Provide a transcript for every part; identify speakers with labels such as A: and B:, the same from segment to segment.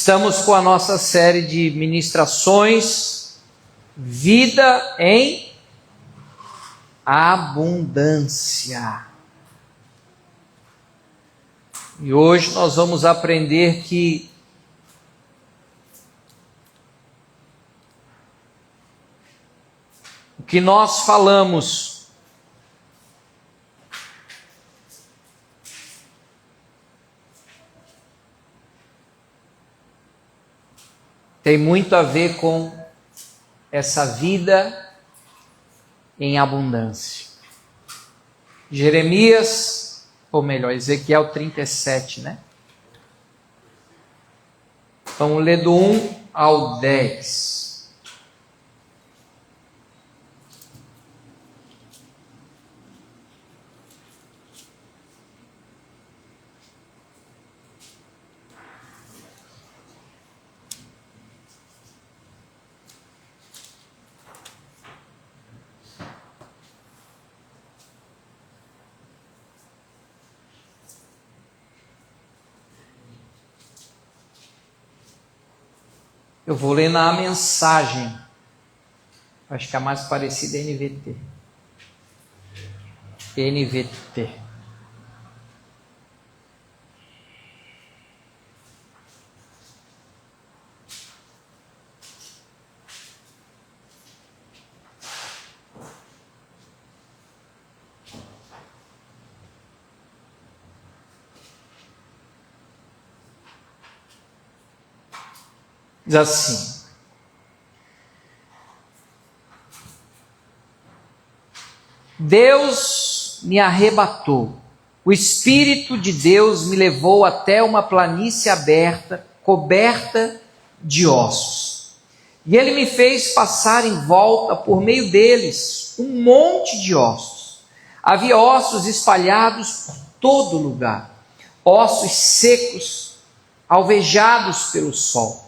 A: Estamos com a nossa série de ministrações Vida em Abundância. E hoje nós vamos aprender que o que nós falamos tem muito a ver com essa vida em abundância. Jeremias, ou melhor, Ezequiel 37, né? Vamos ler do 1 ao 10. Eu vou ler na mensagem. Acho que a mais parecida é NVT. NVT. Diz assim: Deus me arrebatou, o Espírito de Deus me levou até uma planície aberta, coberta de ossos. E Ele me fez passar em volta por meio deles um monte de ossos. Havia ossos espalhados por todo lugar, ossos secos, alvejados pelo sol.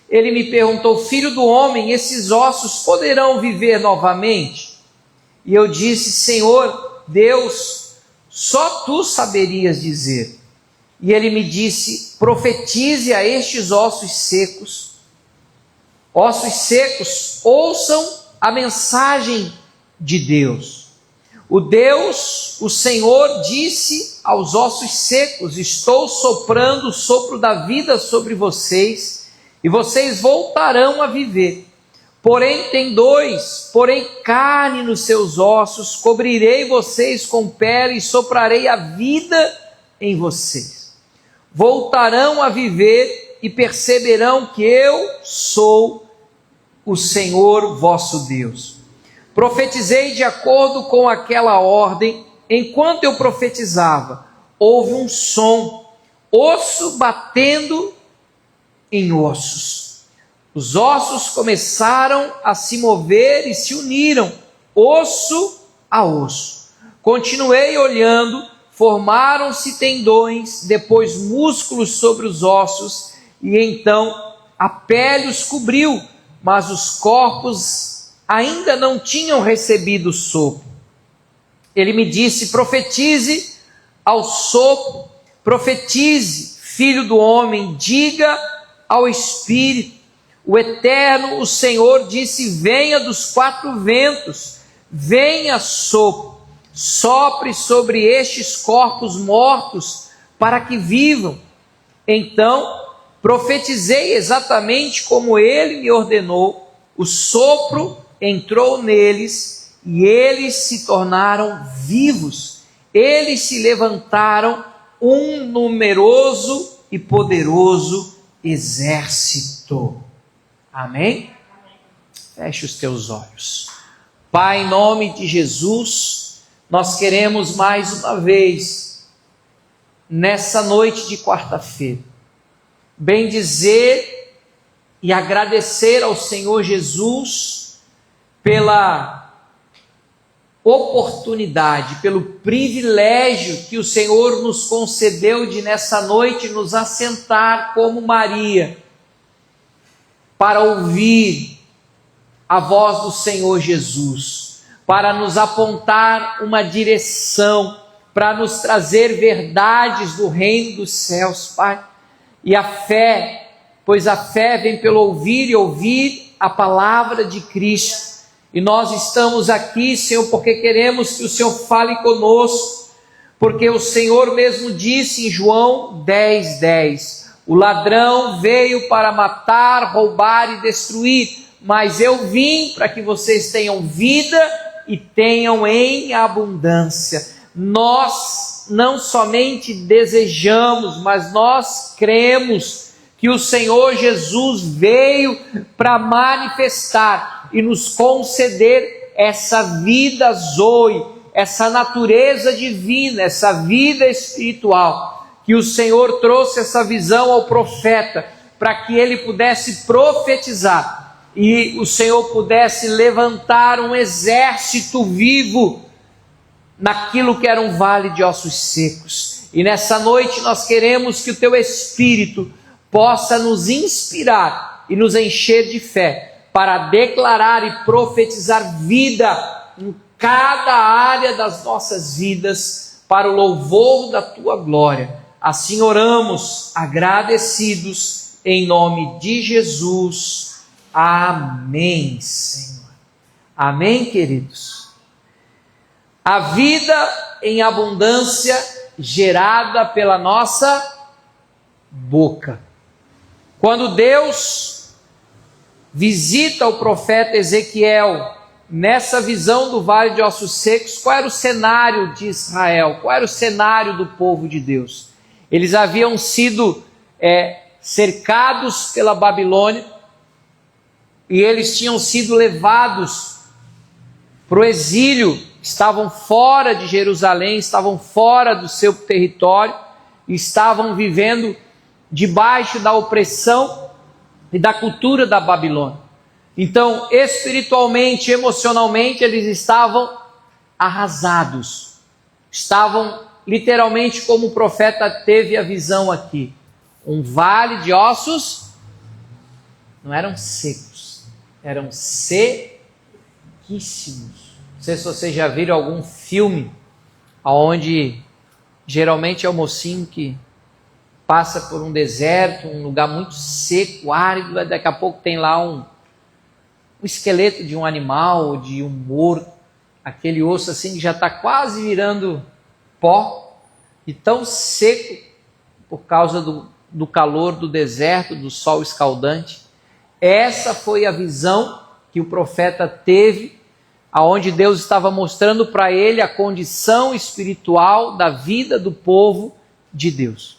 A: Ele me perguntou: filho do homem, esses ossos poderão viver novamente? E eu disse: Senhor Deus, só tu saberias dizer. E ele me disse: profetize a estes ossos secos. Ossos secos, ouçam a mensagem de Deus. O Senhor disse aos ossos secos: estou soprando o sopro da vida sobre vocês, e vocês voltarão a viver. Porém carne nos seus ossos, cobrirei vocês com pele e soprarei a vida em vocês. Voltarão a viver e perceberão que eu sou o Senhor vosso Deus. Profetizei de acordo com aquela ordem. Enquanto eu profetizava, houve um som, osso batendo em ossos. Os ossos começaram a se mover e se uniram, osso a osso. Continuei olhando, formaram-se tendões, depois músculos sobre os ossos, e então a pele os cobriu, mas os corpos ainda não tinham recebido o sopro. Ele me disse: profetize ao sopro, profetize, filho do homem, diga ao Espírito. O Eterno, o Senhor, disse: venha dos quatro ventos, venha sopro, sopre sobre estes corpos mortos, para que vivam. Então profetizei exatamente como ele me ordenou. O sopro entrou neles e eles se tornaram vivos. Eles se levantaram um numeroso e poderoso exército. Amém? Feche os teus olhos. Pai, em nome de Jesus, nós queremos mais uma vez, nessa noite de quarta-feira, bendizer e agradecer ao Senhor Jesus pela oportunidade, pelo privilégio que o Senhor nos concedeu de nessa noite nos assentar como Maria, para ouvir a voz do Senhor Jesus, para nos apontar uma direção, para nos trazer verdades do reino dos céus, Pai. E a fé pois a fé vem pelo ouvir e ouvir a palavra de Cristo. E nós estamos aqui, Senhor, porque queremos que o Senhor fale conosco, porque o Senhor mesmo disse em João 10:10, o ladrão veio para matar, roubar e destruir, mas eu vim para que vocês tenham vida e tenham em abundância. Nós não somente desejamos, mas nós cremos que o Senhor Jesus veio para manifestar e nos conceder essa vida zoe, essa natureza divina, essa vida espiritual, que o Senhor trouxe essa visão ao profeta, para que ele pudesse profetizar, e o Senhor pudesse levantar um exército vivo, naquilo que era um vale de ossos secos. E nessa noite nós queremos que o Teu Espírito possa nos inspirar e nos encher de fé, para declarar e profetizar vida em cada área das nossas vidas, para o louvor da Tua glória. Assim oramos, agradecidos, em nome de Jesus. Amém, Senhor. Amém, queridos. A vida em abundância gerada pela nossa boca. Quando Deus visita o profeta Ezequiel nessa visão do vale de ossos secos, qual era o cenário de Israel? Qual era o cenário do povo de Deus? Eles haviam sido cercados pela Babilônia e eles tinham sido levados para o exílio, estavam fora de Jerusalém, estavam fora do seu território, estavam vivendo debaixo da opressão e da cultura da Babilônia. Então, espiritualmente, emocionalmente, eles estavam arrasados, estavam literalmente como o profeta teve a visão aqui, um vale de ossos, não eram secos, eram sequíssimos. Não sei se vocês já viram algum filme onde geralmente é o mocinho que passa por um deserto, um lugar muito seco, árido, daqui a pouco tem lá um esqueleto de um animal, de um morto, aquele osso assim que já está quase virando pó, e tão seco por causa do calor do deserto, do sol escaldante. Essa foi a visão que o profeta teve, aonde Deus estava mostrando para ele a condição espiritual da vida do povo de Deus.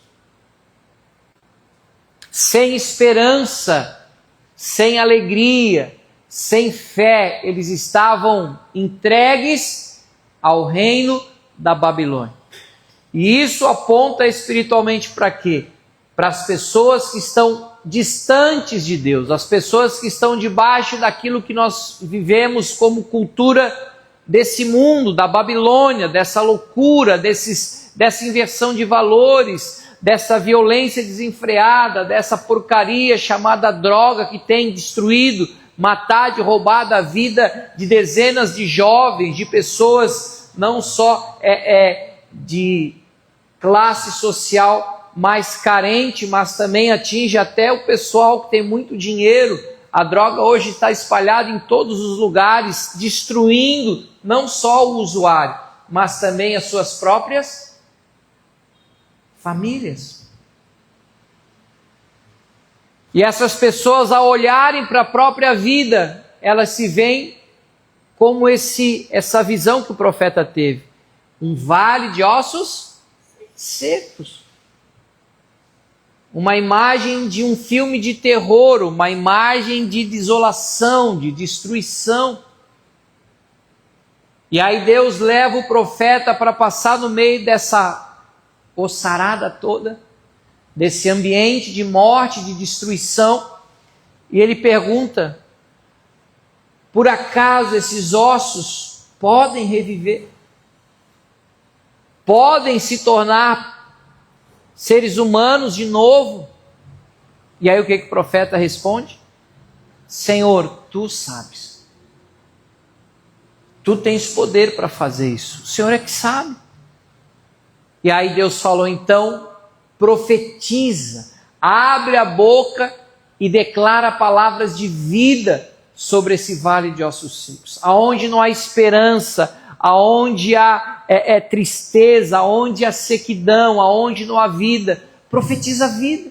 A: Sem esperança, sem alegria, sem fé, eles estavam entregues ao reino da Babilônia. E isso aponta espiritualmente para quê? Para as pessoas que estão distantes de Deus, as pessoas que estão debaixo daquilo que nós vivemos como cultura desse mundo, da Babilônia, dessa loucura, dessa inversão de valores, dessa violência desenfreada, dessa porcaria chamada droga que tem destruído, matado e roubado a vida de dezenas de jovens, de pessoas não só de classe social mais carente, mas também atinge até o pessoal que tem muito dinheiro. A droga hoje está espalhada em todos os lugares, destruindo não só o usuário, mas também as suas próprias famílias. E essas pessoas, ao olharem para a própria vida, elas se veem como essa visão que o profeta teve, um vale de ossos secos. Uma imagem de um filme de terror, uma imagem de desolação, de destruição. E aí Deus leva o profeta para passar no meio dessa ossarada toda, desse ambiente de morte, de destruição, e ele pergunta: por acaso esses ossos podem reviver? Podem se tornar seres humanos de novo? E aí o que o profeta responde? Senhor, tu sabes. Tu tens poder para fazer isso. O Senhor é que sabe. E aí Deus falou então, profetiza, abre a boca e declara palavras de vida sobre esse vale de ossos secos. Aonde não há esperança, aonde há tristeza, aonde há sequidão, aonde não há vida, profetiza a vida.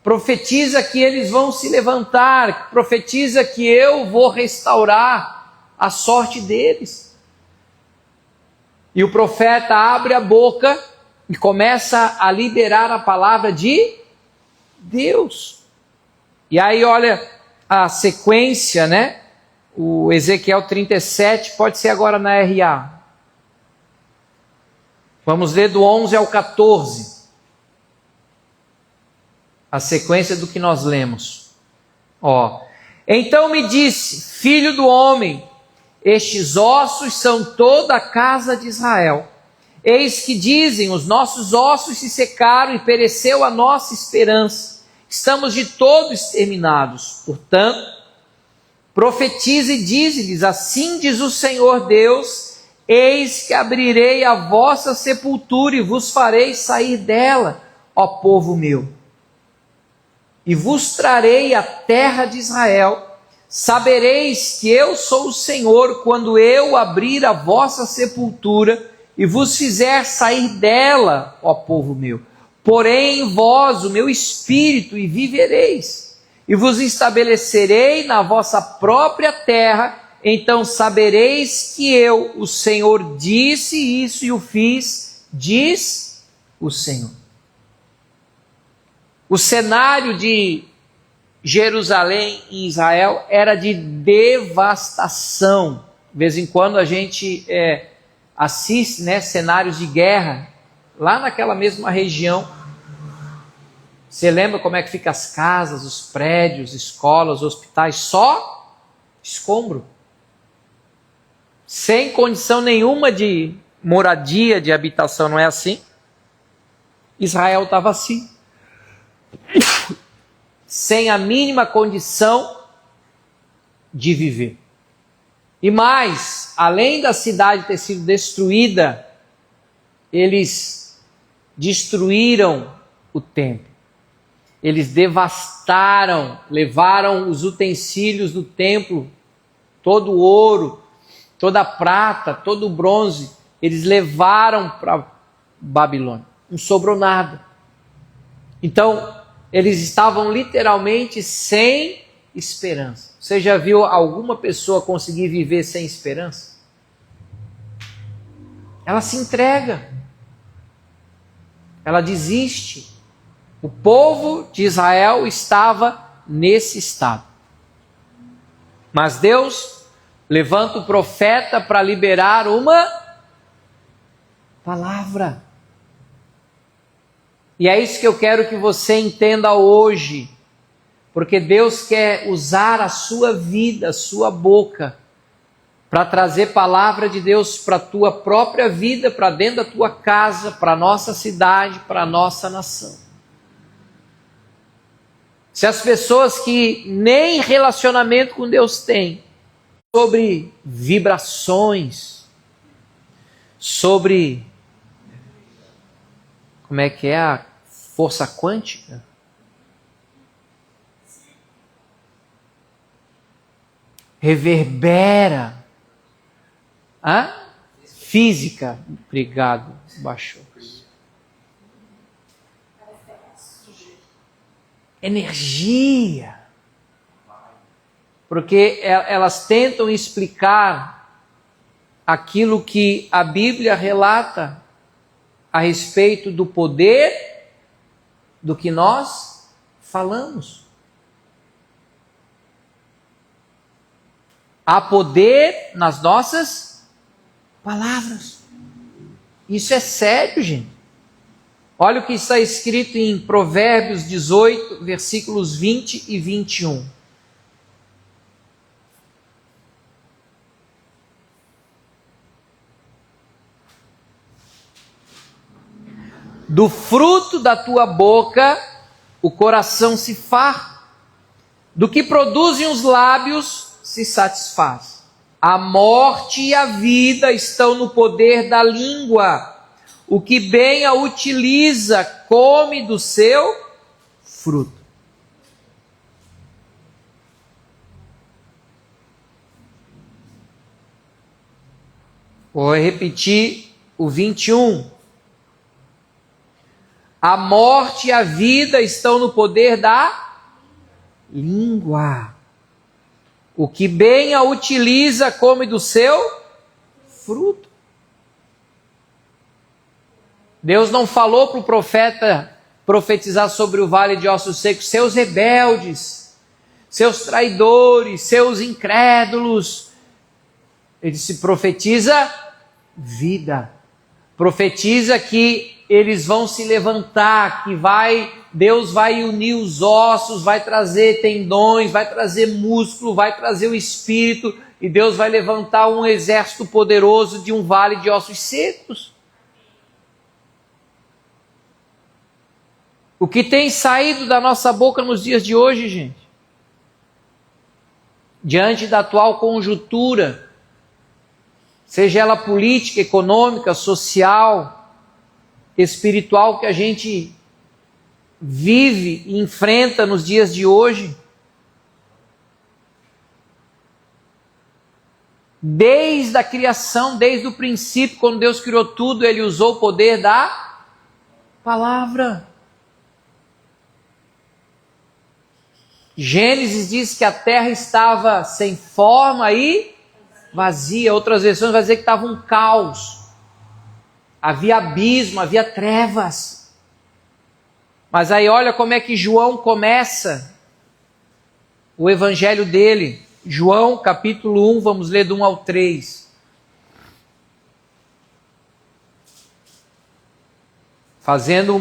A: Profetiza que eles vão se levantar, profetiza que eu vou restaurar a sorte deles. E o profeta abre a boca e começa a liberar a palavra de Deus. E aí olha a sequência, né? O Ezequiel 37, pode ser agora na RA. Vamos ler do 11 ao 14. A sequência do que nós lemos. Então me disse, filho do homem, estes ossos são toda a casa de Israel. Eis que dizem, os nossos ossos se secaram e pereceu a nossa esperança. Estamos de todo exterminados. Portanto, profetize e dize-lhes, assim diz o Senhor Deus, eis que abrirei a vossa sepultura e vos farei sair dela, ó povo meu. E vos trarei a terra de Israel. Sabereis que eu sou o Senhor, quando eu abrir a vossa sepultura e vos fizer sair dela, ó povo meu. Porém em vós o meu espírito, e vivereis. E vos estabelecerei na vossa própria terra, então sabereis que eu, o Senhor, disse isso e o fiz, diz o Senhor. O cenário de Jerusalém e Israel era de devastação. De vez em quando a gente assiste, né, cenários de guerra, lá naquela mesma região. Você lembra como é que ficam as casas, os prédios, escolas, hospitais? Só escombro. Sem condição nenhuma de moradia, de habitação, não é assim? Israel estava assim. Sem a mínima condição de viver. E mais, além da cidade ter sido destruída, eles destruíram o templo. Eles devastaram, levaram os utensílios do templo, todo o ouro, toda a prata, todo o bronze, eles levaram para Babilônia. Não sobrou nada. Então, eles estavam literalmente sem esperança. Você já viu alguma pessoa conseguir viver sem esperança? Ela se entrega. Ela desiste. O povo de Israel estava nesse estado. Mas Deus levanta o profeta para liberar uma palavra. E é isso que eu quero que você entenda hoje, porque Deus quer usar a sua vida, a sua boca, para trazer palavra de Deus para a tua própria vida, para dentro da tua casa, para a nossa cidade, para a nossa nação. Se as pessoas que nem relacionamento com Deus têm, sobre vibrações, sobre... Como é que é a força quântica? Reverbera. Física. Obrigado, baixou. Energia. Porque elas tentam explicar aquilo que a Bíblia relata a respeito do poder do que nós falamos. Há poder nas nossas palavras. Isso é sério, gente. Olha o que está escrito em Provérbios 18, versículos 20 e 21. Do fruto da tua boca o coração se farta, do que produzem os lábios se satisfaz. A morte e a vida estão no poder da língua. O que bem a utiliza come do seu fruto. Vou repetir o 21. A morte e a vida estão no poder da língua. O que bem a utiliza come do seu fruto. Deus não falou para o profeta profetizar sobre o vale de ossos secos, seus rebeldes, seus traidores, seus incrédulos. Ele disse, profetiza vida. Profetiza que eles vão se levantar, que Deus vai unir os ossos, vai trazer tendões, vai trazer músculo, vai trazer o espírito, e Deus vai levantar um exército poderoso de um vale de ossos secos. O que tem saído da nossa boca nos dias de hoje, gente? Diante da atual conjuntura, seja ela política, econômica, social, espiritual que a gente vive e enfrenta nos dias de hoje, desde a criação, desde o princípio, quando Deus criou tudo, Ele usou o poder da palavra. Gênesis diz que a terra estava sem forma e vazia. Outras versões vai dizer que estava um caos. Havia abismo, havia trevas. Mas aí olha como é que João começa o evangelho dele. João capítulo 1, vamos ler do 1 ao 3. Fazendo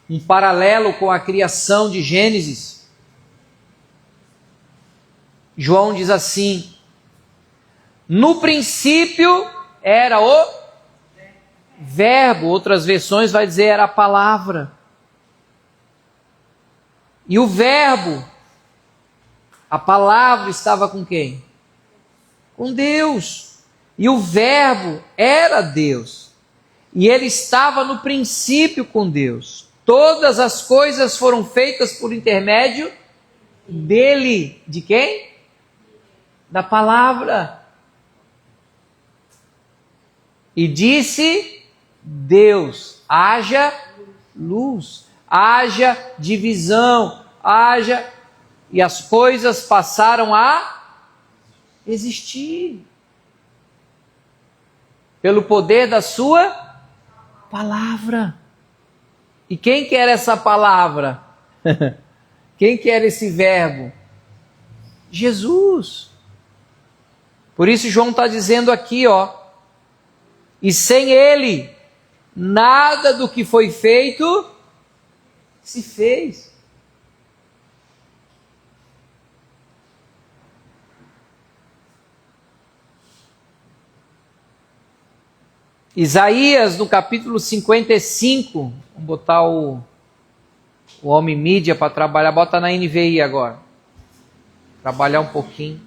A: um paralelo com a criação de Gênesis. João diz assim: no princípio era o Verbo, outras versões vai dizer era a palavra. E o Verbo, a palavra estava com quem? Com Deus. E o Verbo era Deus. E ele estava no princípio com Deus. Todas as coisas foram feitas por intermédio dele. De quem? Da palavra. E disse Deus, haja luz, haja divisão, haja... E as coisas passaram a existir. Pelo poder da sua palavra. E quem quer essa palavra? Quem quer esse verbo? Jesus. Por isso João está dizendo aqui, ó. E sem ele, nada do que foi feito se fez. Isaías, no capítulo 55, vamos botar o homem mídia para trabalhar, bota na NVI agora. Trabalhar um pouquinho.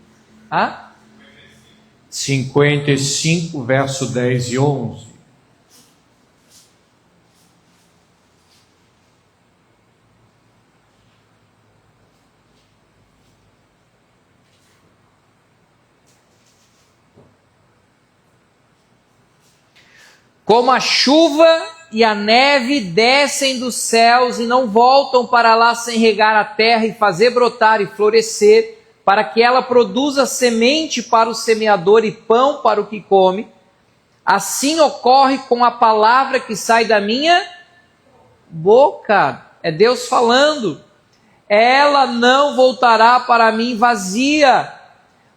B: 55, verso 10 e 11.
A: Como a chuva e a neve descem dos céus e não voltam para lá sem regar a terra e fazer brotar e florescer, para que ela produza semente para o semeador e pão para o que come, assim ocorre com a palavra que sai da minha boca. É Deus falando. Ela não voltará para mim vazia,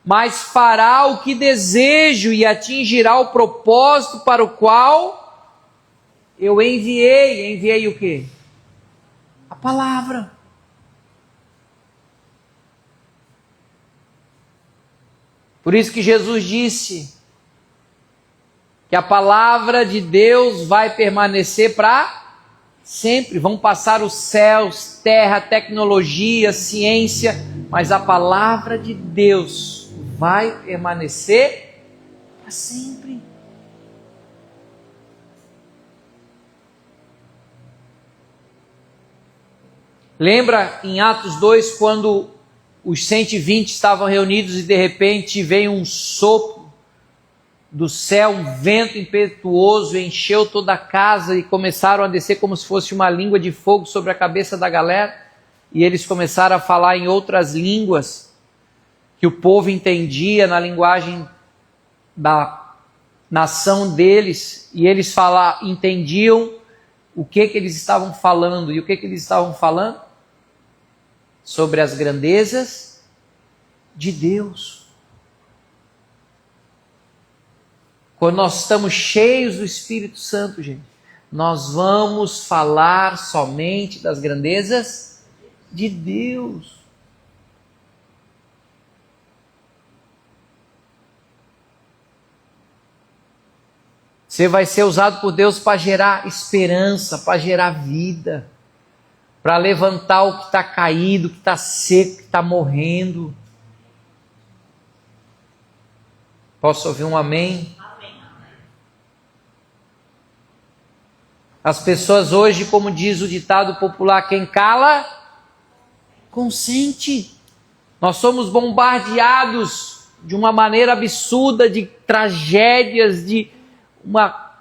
A: mas fará o que desejo e atingirá o propósito para o qual eu enviei. Enviei o quê? A palavra. Por isso que Jesus disse que a palavra de Deus vai permanecer para sempre. Vão passar os céus, terra, tecnologia, ciência, mas a palavra de Deus vai permanecer para sempre. Lembra em Atos 2, quando os 120 estavam reunidos e de repente veio um sopro do céu um vento impetuoso encheu toda a casa e começaram a descer como se fosse uma língua de fogo sobre a cabeça da galera, e eles começaram a falar em outras línguas que o povo entendia na linguagem da nação deles, e eles entendiam o que eles estavam falando. E o que eles estavam falando? Sobre as grandezas de Deus. Quando nós estamos cheios do Espírito Santo, gente, nós vamos falar somente das grandezas de Deus. Você vai ser usado por Deus para gerar esperança, para gerar vida, para levantar o que está caído, o que está seco, o que está morrendo. Posso ouvir um amém? As pessoas hoje, como diz o ditado popular, quem cala, consente. Nós somos bombardeados de uma maneira absurda de tragédias, de uma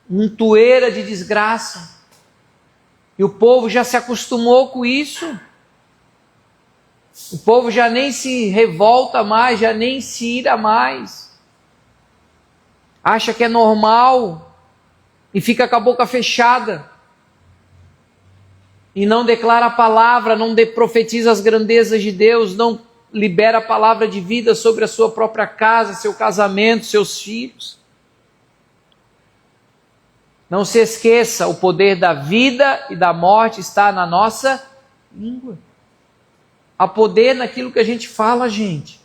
A: montoeira de desgraça. E o povo já se acostumou com isso. O povo já nem se revolta mais, já nem se ira mais. Acha que é normal e fica com a boca fechada. E não declara a palavra, não profetiza as grandezas de Deus, não libera a palavra de vida sobre a sua própria casa, seu casamento, seus filhos. Não se esqueça, o poder da vida e da morte está na nossa língua. Há poder naquilo que a gente fala, gente.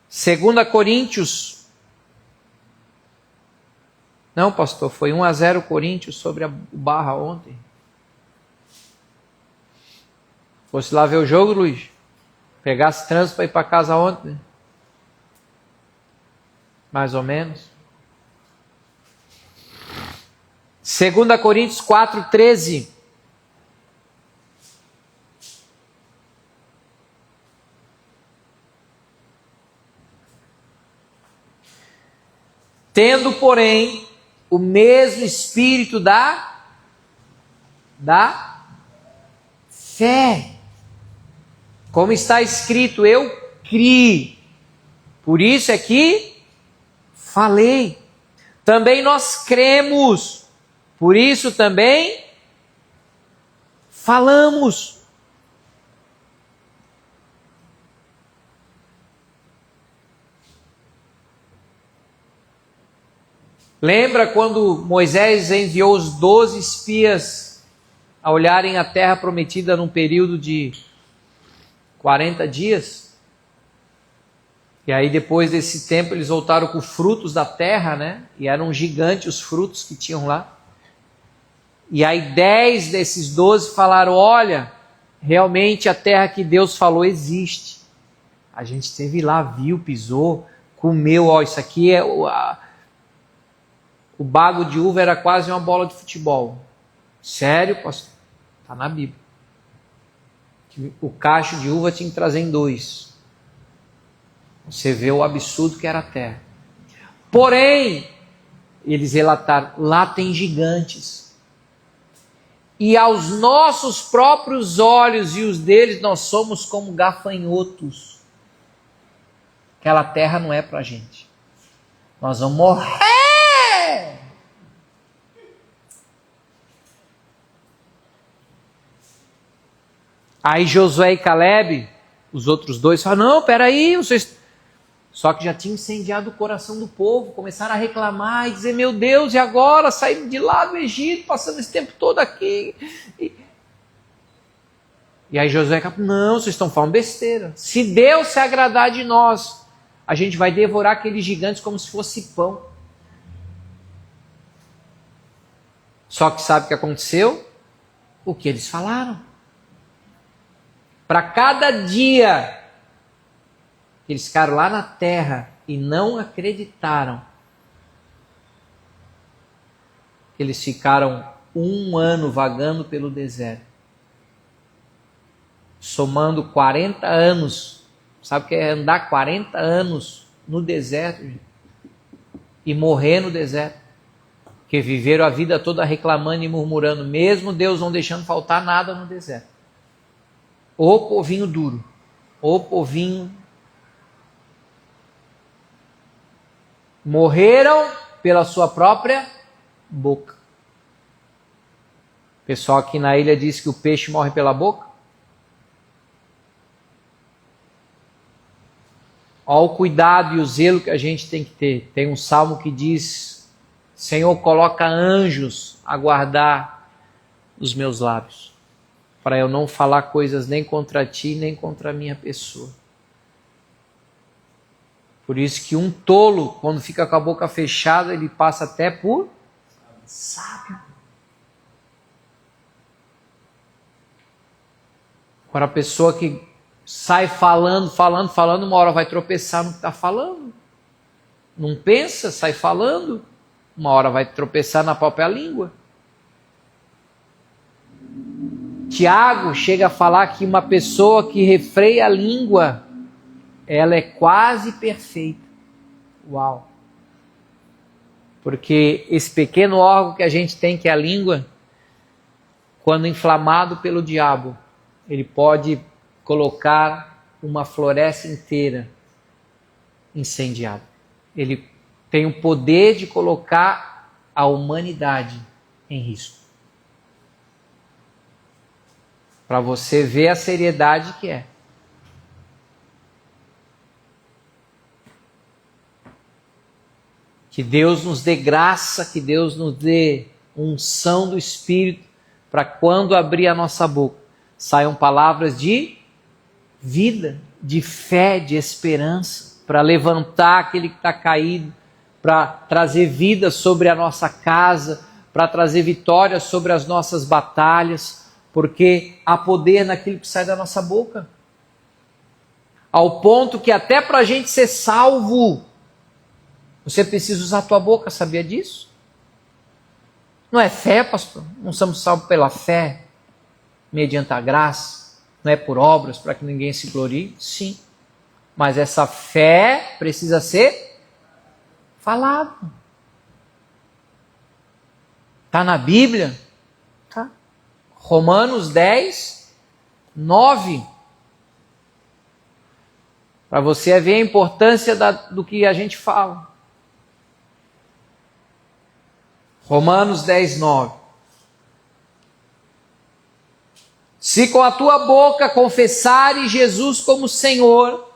A: Segunda Coríntios. Não, pastor, foi 1-0 Coríntios sobre o Barra ontem. Fosse lá ver o jogo, Luiz? Pegasse trânsito para ir para casa ontem? Mais ou menos. 2 Coríntios 4:13. Tendo, porém, o mesmo espírito da fé. Como está escrito, eu criei. Por isso é que falei. Também nós cremos. Por isso também falamos. Lembra quando Moisés enviou os 12 espias a olharem a terra prometida num período de 40 dias? E aí depois desse tempo eles voltaram com frutos da terra, né? E eram gigantes os frutos que tinham lá. E aí 10 desses 12 falaram, olha, realmente a terra que Deus falou existe. A gente esteve lá, viu, pisou, comeu, ó, isso aqui é... O bago de uva era quase uma bola de futebol. Sério, pastor? Está na Bíblia. O cacho de uva tinha que trazer em 2. Você vê o absurdo que era a terra. Porém, eles relataram, lá tem gigantes. E aos nossos próprios olhos e os deles, nós somos como gafanhotos. Aquela terra não é para a gente. Nós vamos morrer. Aí Josué e Caleb, os outros dois, falaram, não, peraí, vocês... Só que já tinha incendiado o coração do povo, começaram a reclamar e dizer, meu Deus, e agora? Saímos de lá do Egito, passando esse tempo todo aqui. E aí Josué falou, não, vocês estão falando besteira. Se Deus se agradar de nós, a gente vai devorar aqueles gigantes como se fosse pão. Só que sabe o que aconteceu? O que eles falaram. Para cada dia que eles ficaram lá na terra e não acreditaram, eles ficaram 1 ano vagando pelo deserto. somando 40 anos. Sabe o que é andar 40 anos no deserto, gente? E morrer no deserto? Porque viveram a vida toda reclamando e murmurando, mesmo Deus não deixando faltar nada no deserto. Ô povinho duro, ô povinho. Morreram pela sua própria boca. O pessoal aqui na ilha diz que o peixe morre pela boca. Olha o cuidado e o zelo que a gente tem que ter. Tem um salmo que diz: Senhor, coloca anjos a guardar os meus lábios, para eu não falar coisas nem contra ti, nem contra a minha pessoa. Por isso que um tolo, quando fica com a boca fechada, ele passa até por sábio. Agora a pessoa que sai falando, uma hora vai tropeçar no que está falando. Não pensa, sai falando, uma hora vai tropeçar na própria língua. Tiago chega a falar que uma pessoa que refreia a língua, ela é quase perfeita. Uau! Porque esse pequeno órgão que a gente tem, que é a língua, quando inflamado pelo diabo, ele pode colocar uma floresta inteira incendiada. Ele tem o poder de colocar a humanidade em risco. Para você ver a seriedade que é. Que Deus nos dê graça, que Deus nos dê unção do Espírito, para quando abrir a nossa boca, saiam palavras de vida, de fé, de esperança, para levantar aquele que está caído, para trazer vida sobre a nossa casa, para trazer vitória sobre as nossas batalhas, porque há poder naquilo que sai da nossa boca. Ao ponto que até para a gente ser salvo, você precisa usar a tua boca, sabia disso? Não é fé, pastor? Não somos salvos pela fé, mediante a graça, não é por obras, para que ninguém se glorie? Sim. Mas essa fé precisa ser falada. Está na Bíblia? Tá. Romanos 10, 9. Para você ver a importância do que a gente fala. Romanos 10, 9. Se com a tua boca confessares Jesus como Senhor,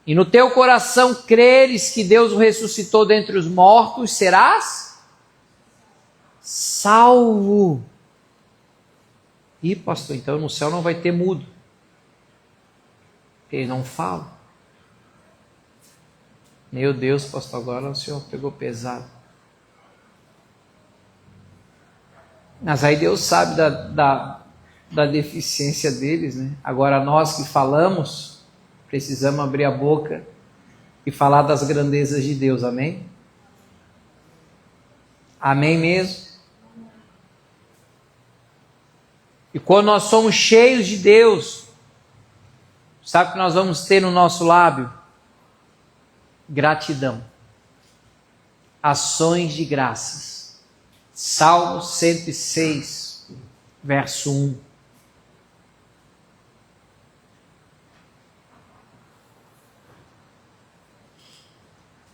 A: e no teu coração creres que Deus o ressuscitou dentre os mortos, serás salvo. Ih, pastor, então no céu não vai ter mudo. Ele não fala. Meu Deus, pastor, agora o senhor pegou pesado. Mas aí Deus sabe da deficiência deles, né? Agora nós que falamos, precisamos abrir a boca e falar das grandezas de Deus, amém? Amém mesmo? E quando nós somos cheios de Deus, sabe o que nós vamos ter no nosso lábio? Gratidão. Ações de graças. Salmo 106, verso 1.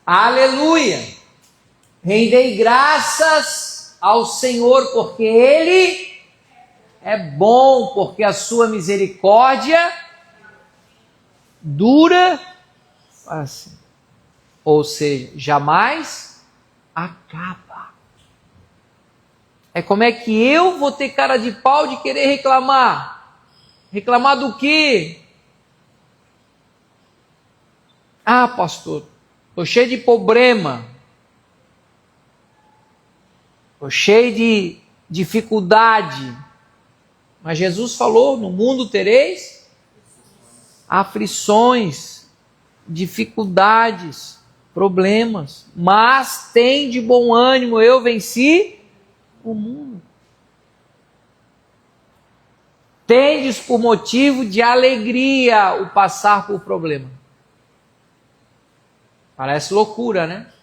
A: Aleluia! Rendei graças ao Senhor, porque Ele é bom, porque a sua misericórdia dura assim. Ou seja, jamais acaba. É como é que eu vou ter cara de pau de querer reclamar? Reclamar do quê? Ah, pastor, estou cheio de problema. Estou cheio de dificuldade. Mas Jesus falou, no mundo tereis aflições, dificuldades, problemas. Mas tem de bom ânimo, eu venci o mundo. tendes por motivo de alegria o passar por problema. Parece loucura, né?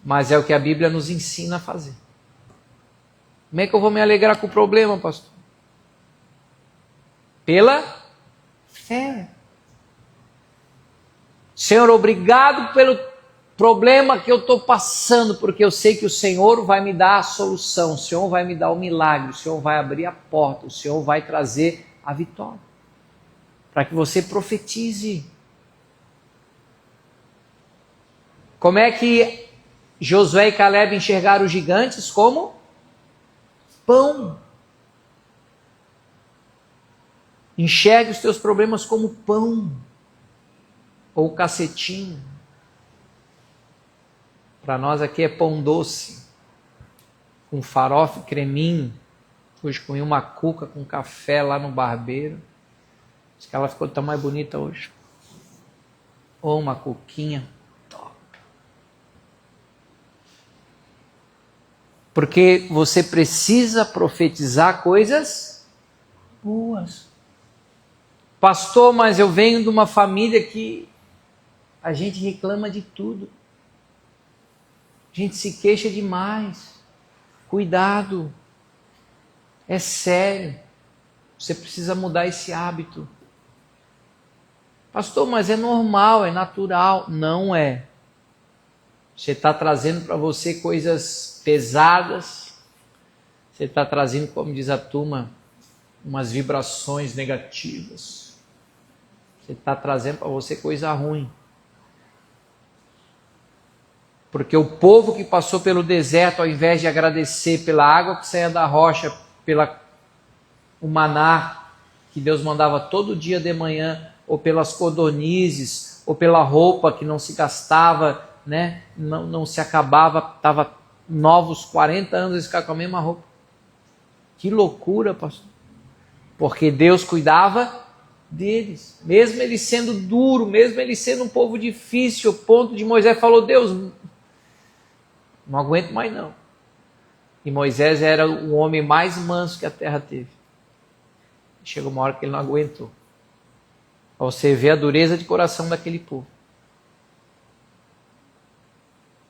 A: Mas é o que a Bíblia nos ensina a fazer. Como é que eu vou me alegrar com o problema, pastor? Pela fé. Senhor, obrigado pelo problema que eu estou passando, porque eu sei que o Senhor vai me dar a solução, o Senhor vai me dar o milagre, o Senhor vai abrir a porta, o Senhor vai trazer a vitória. Para que você profetize. Como é que Josué e Caleb enxergaram os gigantes? Como pão. Enxergue os teus problemas como pão. Ou cacetinho. Para nós aqui é pão doce. Com farofa e creminho. Hoje comi uma cuca com café lá no barbeiro. Acho que ela ficou tão mais bonita hoje. Ou uma cuquinha. Porque você precisa profetizar coisas boas. Pastor, mas eu venho de uma família que a gente reclama de tudo. A gente se queixa demais. Cuidado. É sério. Você precisa mudar esse hábito. Pastor, mas é normal, é natural. Não é. Você está trazendo para você coisas pesadas. Você está trazendo, como diz a turma, umas vibrações negativas. Você está trazendo para você coisa ruim. Porque o povo que passou pelo deserto, ao invés de agradecer pela água que saía da rocha, o maná que Deus mandava todo dia de manhã, ou pelas codornizes, ou pela roupa que não se gastava, né? Não se acabava, estava novos 40 anos eles ficaram com a mesma roupa. Que loucura, pastor. Porque Deus cuidava deles, mesmo ele sendo duro, mesmo ele sendo um povo difícil, o ponto de Moisés falou, Deus, não aguento mais não. E Moisés era o homem mais manso que a terra teve. Chegou uma hora que ele não aguentou. Pra você ver a dureza de coração daquele povo.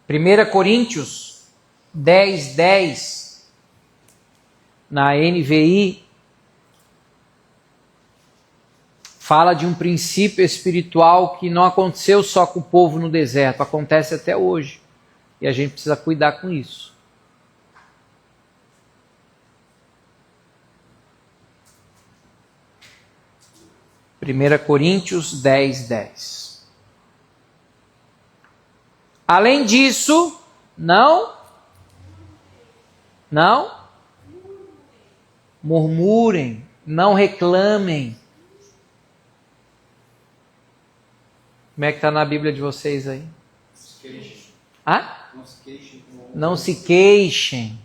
A: 1 Coríntios 10:10, na NVI, fala de um princípio espiritual que não aconteceu só com o povo no deserto, acontece até hoje. E a gente precisa cuidar com isso. Primeira Coríntios 10:10. Além disso, não murmurem, não reclamem. Como é que está na Bíblia de vocês aí? Não se queixem.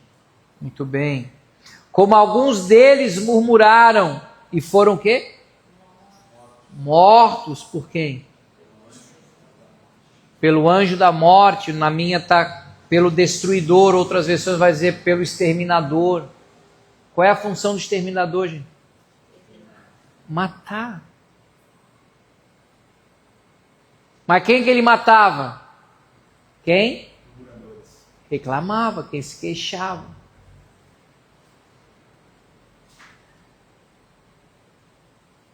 A: Muito bem. Como alguns deles murmuraram e foram o quê? Mortos por quem? Pelo anjo da morte. Na minha está pelo destruidor. Outras versões vai dizer pelo exterminador. Qual é a função do exterminador, gente? Matar. Mas quem que ele matava? Quem? Reclamava, quem se queixava.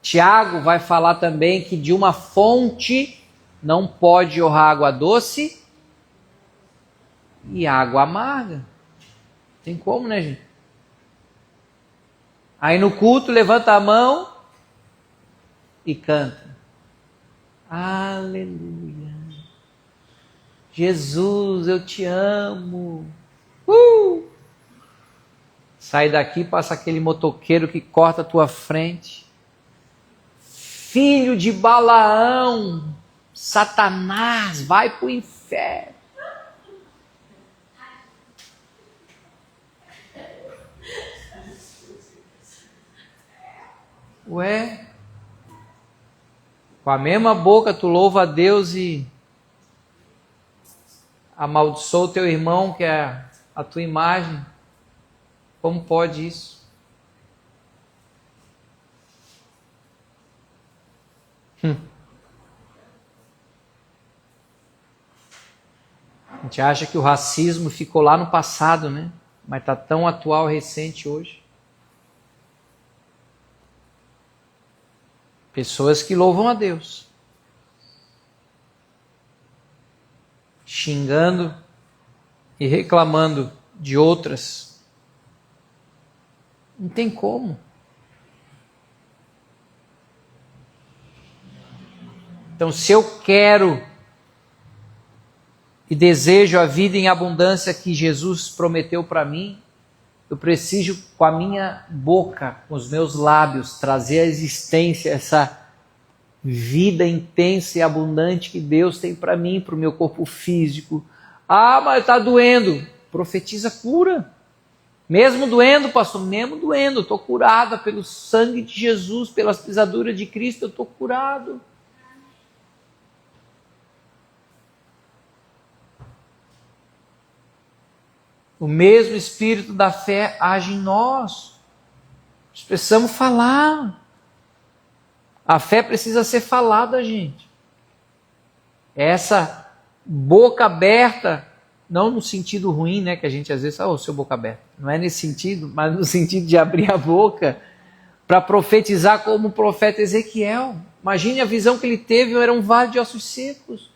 A: Tiago vai falar também que de uma fonte não pode jorrar água doce e água amarga. Tem como, né, gente? Aí no culto levanta a mão e canta. Aleluia. Jesus, eu te amo. Sai daqui, passa aquele motoqueiro que corta a tua frente. Filho de Balaão, Satanás, vai para o inferno. Ué? Com a mesma boca tu louva a Deus e amaldiçoa o teu irmão, que é a tua imagem. Como pode isso? A gente acha que o racismo ficou lá no passado, né? Mas está tão atual, recente hoje. Pessoas que louvam a Deus, xingando e reclamando de outras. Não tem como. Então, se eu quero e desejo a vida em abundância que Jesus prometeu para mim, eu preciso, com a minha boca, com os meus lábios, trazer à existência essa vida intensa e abundante que Deus tem para mim, para o meu corpo físico. Ah, mas está doendo. Profetiza cura. Mesmo doendo, pastor, mesmo doendo, eu estou curada pelo sangue de Jesus, pelas pisaduras de Cristo, eu estou curado. O mesmo Espírito da fé age em nós. Nós precisamos falar. A fé precisa ser falada, gente. Essa boca aberta, não no sentido ruim, né, que a gente às vezes fala, seu boca aberta. Não é nesse sentido, mas no sentido de abrir a boca para profetizar como o profeta Ezequiel. Imagine a visão que ele teve, era um vale de ossos secos,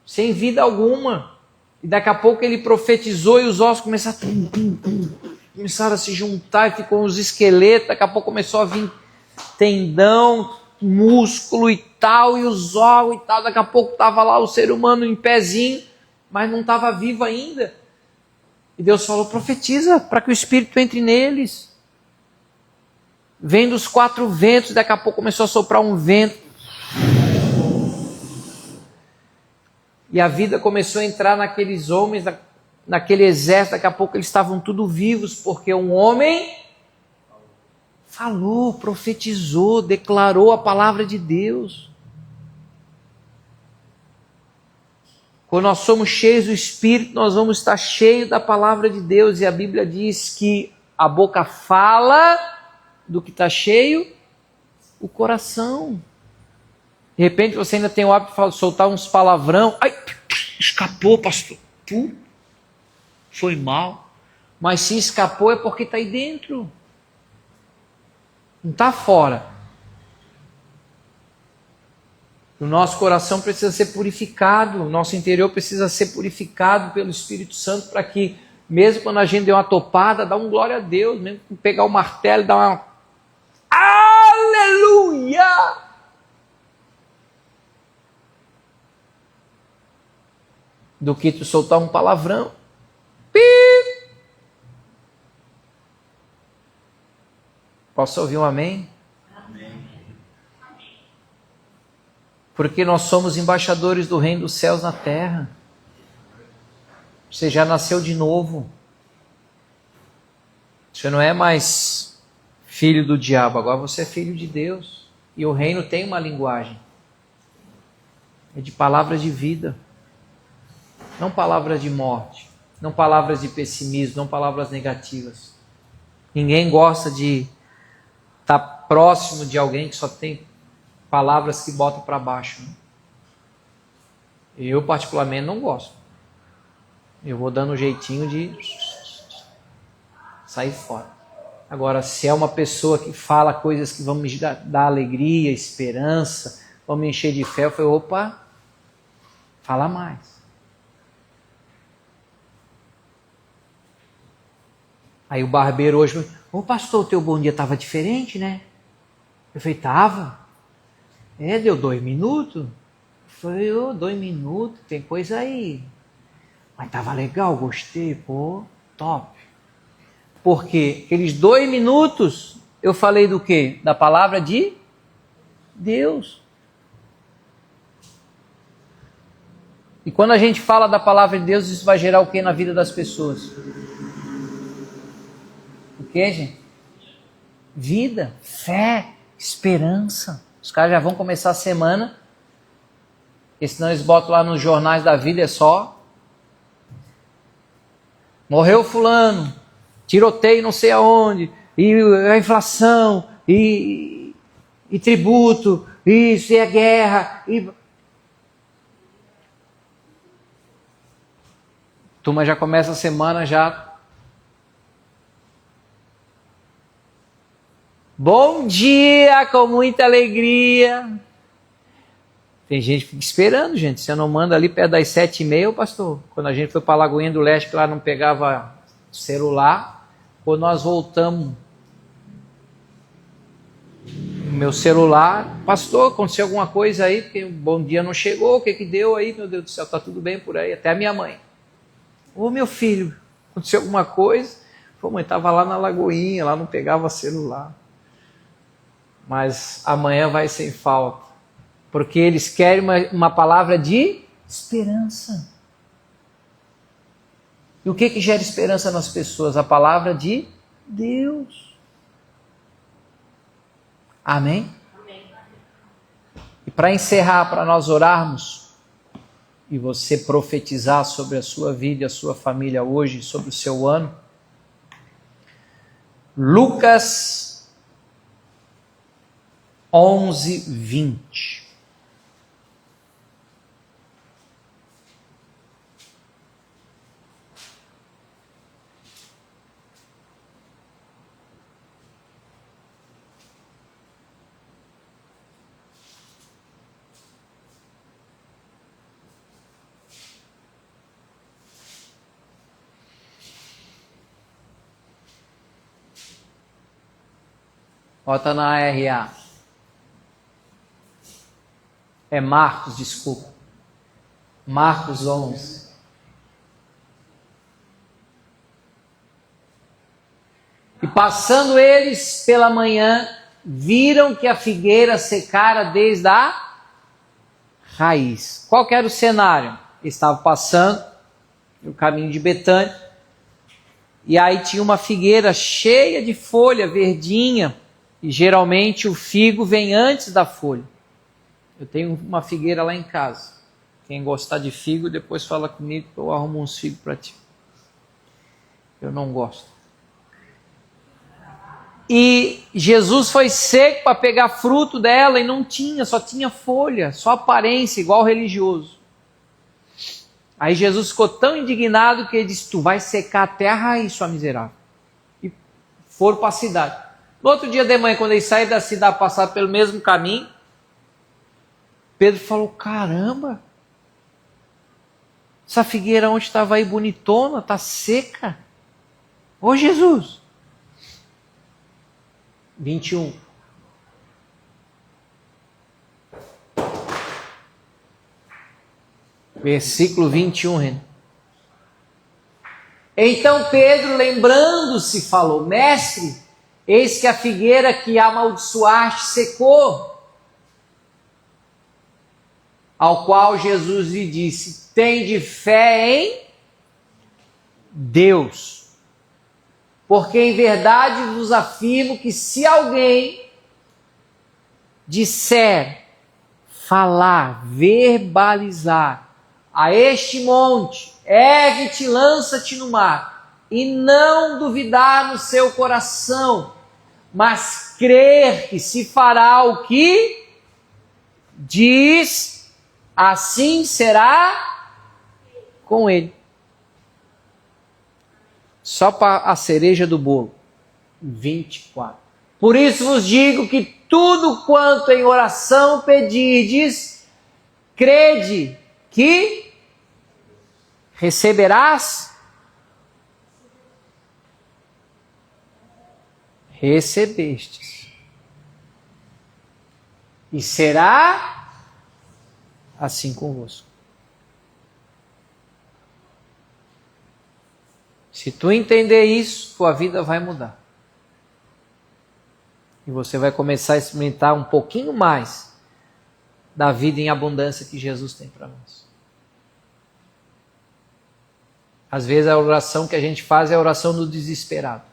A: sem vida alguma. E daqui a pouco ele profetizou e os ossos começaram a se juntar e ficou uns esqueletos. Daqui a pouco começou a vir tendão, músculo e tal, e os órgãos e tal. Daqui a pouco estava lá o ser humano em pezinho, mas não estava vivo ainda. E Deus falou, profetiza para que o Espírito entre neles. Vem dos 4 ventos, daqui a pouco começou a soprar um vento. E a vida começou a entrar naqueles homens, naquele exército. Daqui a pouco eles estavam tudo vivos, porque um homem falou, profetizou, declarou a palavra de Deus. Quando nós somos cheios do Espírito, nós vamos estar cheios da palavra de Deus. E a Bíblia diz que a boca fala do que está cheio, o coração. De repente você ainda tem o hábito de soltar uns palavrão. Ai, escapou, pastor. Foi mal. Mas se escapou é porque está aí dentro. Não está fora. O nosso coração precisa ser purificado. O nosso interior precisa ser purificado pelo Espírito Santo para que, mesmo quando a gente deu uma topada, dá um glória a Deus. Mesmo pegar o martelo e dar uma... Aleluia! Do que tu soltar um palavrão. Posso ouvir um amém? Amém. Porque nós somos embaixadores do reino dos céus na terra. Você já nasceu de novo. Você não é mais filho do diabo, agora você é filho de Deus. E o reino tem uma linguagem. É de palavras de vida. Não palavras de morte, não palavras de pessimismo, não palavras negativas. Ninguém gosta de estar próximo de alguém que só tem palavras que botam para baixo. Eu, particularmente, não gosto. Eu vou dando um jeitinho de sair fora. Agora, se é uma pessoa que fala coisas que vão me dar alegria, esperança, vão me encher de fé, eu falei, opa, fala mais. Aí o barbeiro hoje falou, pastor, o teu bom dia estava diferente, né? Eu falei, estava. Deu 2 minutos. Eu falei, 2 minutos, tem coisa aí. Mas estava legal, gostei, top. Porque aqueles 2 minutos, eu falei do quê? Da palavra de Deus. E quando a gente fala da palavra de Deus, isso vai gerar o quê na vida das pessoas? O que, gente? Vida, fé, esperança. Os caras já vão começar a semana, porque senão eles botam lá nos jornais da vida, é só morreu fulano, tiroteio não sei aonde, e a inflação, e tributo, isso é guerra. Turma já começa a semana já. Bom dia, com muita alegria. Tem gente que fica esperando, gente. Você não manda ali perto das 7h30, pastor. Quando a gente foi para a Lagoinha do Leste, que lá não pegava celular. Quando nós voltamos, meu celular, pastor, aconteceu alguma coisa aí? Porque o bom dia não chegou, o que que deu aí? Meu Deus do céu, tá tudo bem por aí? Até a minha mãe. Ô meu filho, aconteceu alguma coisa? Pô, mãe, estava lá na Lagoinha, lá não pegava celular. Mas amanhã vai sem falta. Porque eles querem uma palavra de esperança. E o que gera esperança nas pessoas? A palavra de Deus. Amém? Amém. E para encerrar, para nós orarmos, e você profetizar sobre a sua vida e a sua família hoje, sobre o seu ano, Lucas 11:20. Bota na RA. É Marcos, desculpa. Marcos 11. E passando eles pela manhã, viram que a figueira secara desde a raiz. Qual que era o cenário? Eles estavam passando no caminho de Betânia, e aí tinha uma figueira cheia de folha, verdinha, e geralmente o figo vem antes da folha. Eu tenho uma figueira lá em casa. Quem gostar de figo, depois fala comigo que eu arrumo uns figos para ti. Eu não gosto. E Jesus foi seco para pegar fruto dela e não tinha, só tinha folha, só aparência, igual religioso. Aí Jesus ficou tão indignado que ele disse: tu vai secar até a raiz, sua miserável. E foram para a cidade. No outro dia de manhã, quando eles saíram da cidade, passaram pelo mesmo caminho, Pedro falou: caramba, essa figueira onde estava aí bonitona, está seca. Ô Jesus. 21. Versículo 21, Renan. Então Pedro, lembrando-se, falou: mestre, eis que a figueira que amaldiçoaste secou. Ao qual Jesus lhe disse: tende fé em Deus. Porque em verdade vos afirmo que se alguém disser, falar, verbalizar a este monte, ergue-te, lança-te no mar, e não duvidar no seu coração, mas crer que se fará o que diz, assim será com ele. Só para a cereja do bolo. 24. Por isso vos digo que tudo quanto em oração pedirdes, crede que receberás. Recebestes. E será assim convosco. Se tu entender isso, tua vida vai mudar. E você vai começar a experimentar um pouquinho mais da vida em abundância que Jesus tem para nós. Às vezes a oração que a gente faz é a oração do desesperado.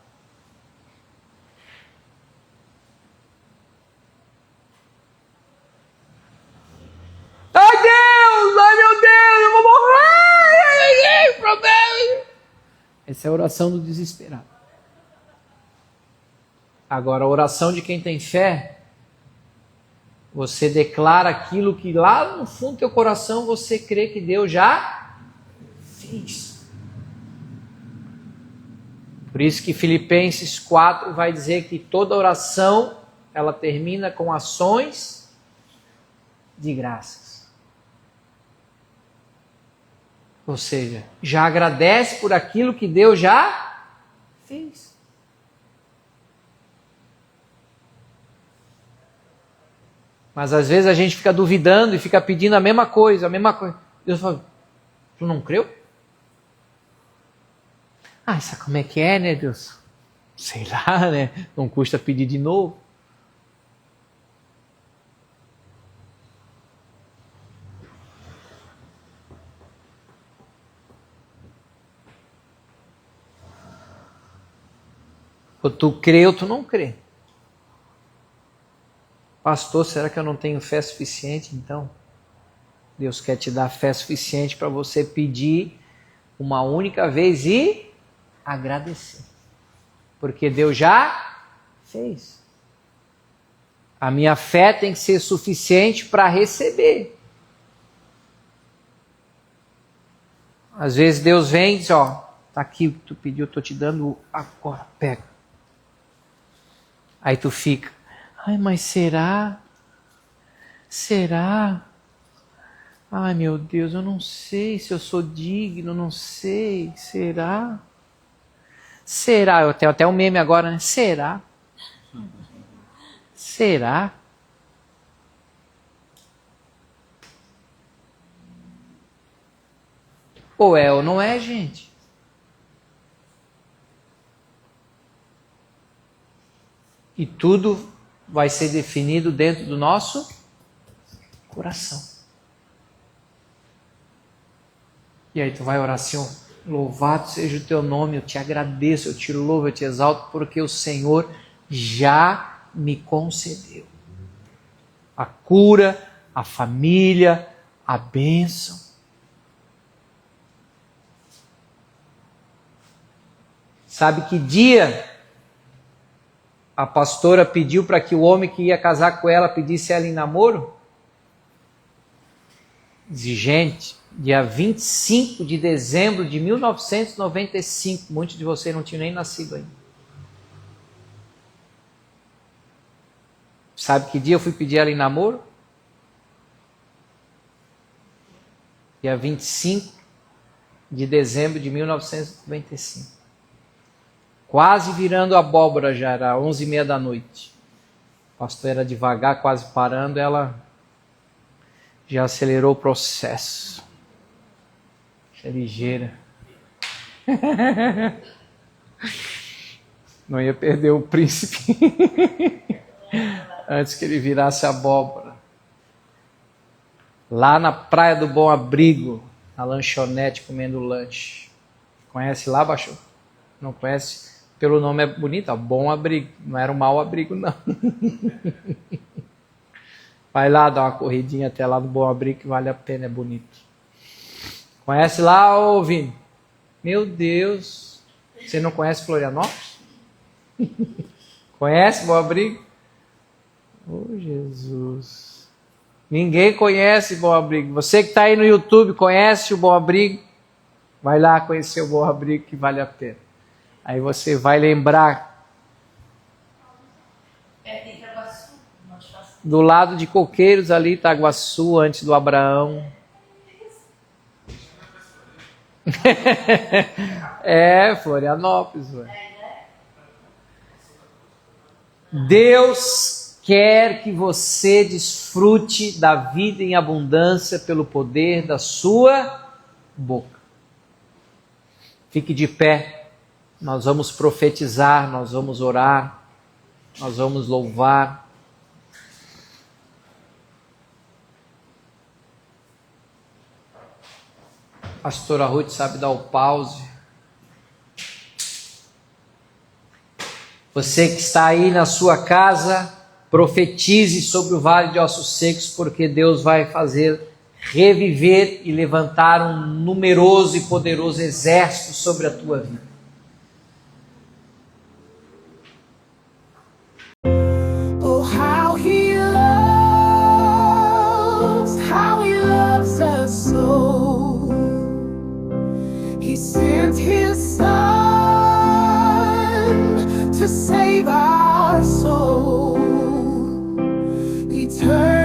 A: Ai Deus, ai meu Deus, eu vou morrer, problema. Essa é a oração do desesperado. Agora, a oração de quem tem fé Você declara aquilo que lá no fundo do teu coração você crê que Deus já fez. Por isso que Filipenses 4 vai dizer que toda oração, ela termina com ações de graças. Ou seja, já agradece por aquilo que Deus já fez. Mas às vezes a gente fica duvidando e fica pedindo a mesma coisa. Deus fala, tu não creu? Sabe como é que é, né, Deus? Sei lá, né? Não custa pedir de novo. Ou tu crê ou tu não crê. Pastor, será que eu não tenho fé suficiente então? Deus quer te dar fé suficiente para você pedir uma única vez e agradecer. Porque Deus já fez. A minha fé tem que ser suficiente para receber. Às vezes Deus vem e diz, tá aqui o que tu pediu, eu estou te dando agora, pega. Aí tu fica, mas será? Será? Ai meu Deus, eu não sei se eu sou digno, não sei, será? Será? Eu tenho até um meme agora, né? Será? Será? Ou é ou não é, gente? E tudo vai ser definido dentro do nosso coração. E aí tu vai orar assim, louvado seja o teu nome, eu te agradeço, eu te louvo, eu te exalto, porque o Senhor já me concedeu a cura, a família, a bênção. Sabe que dia a pastora pediu para que o homem que ia casar com ela pedisse ela em namoro? Exigente, dia 25 de dezembro de 1995. Muitos de vocês não tinham nem nascido ainda. Sabe que dia eu fui pedir ela em namoro? Dia 25 de dezembro de 1995. Quase virando abóbora já, era 11h30 da noite. O pastor era devagar, quase parando, ela já acelerou o processo. É ligeira. Não ia perder o príncipe antes que ele virasse abóbora. Lá na Praia do Bom Abrigo, na lanchonete comendo lanche. Conhece lá, Baixo? Não conhece? Pelo nome é bonito, Bom Abrigo. Não era um mau abrigo, não. Vai lá dar uma corridinha até lá no Bom Abrigo, que vale a pena, é bonito. Conhece lá, ô Vini? Meu Deus, você não conhece Florianópolis? Conhece Bom Abrigo? Oh, Jesus. Ninguém conhece Bom Abrigo. Você que está aí no YouTube, conhece o Bom Abrigo? Vai lá conhecer o Bom Abrigo, que vale a pena. Aí você vai lembrar do lado de Coqueiros ali, Itaguaçu, antes do Abraão. Florianópolis. Deus quer que você desfrute da vida em abundância pelo poder da sua boca. Fique de pé. Nós vamos profetizar, nós vamos orar, nós vamos louvar. Pastora Ruth sabe dar o pause. Você que está aí na sua casa, profetize sobre o vale de ossos secos, porque Deus vai fazer reviver e levantar um numeroso e poderoso exército sobre a tua vida.
C: Oh, how he loves our soul. Eternal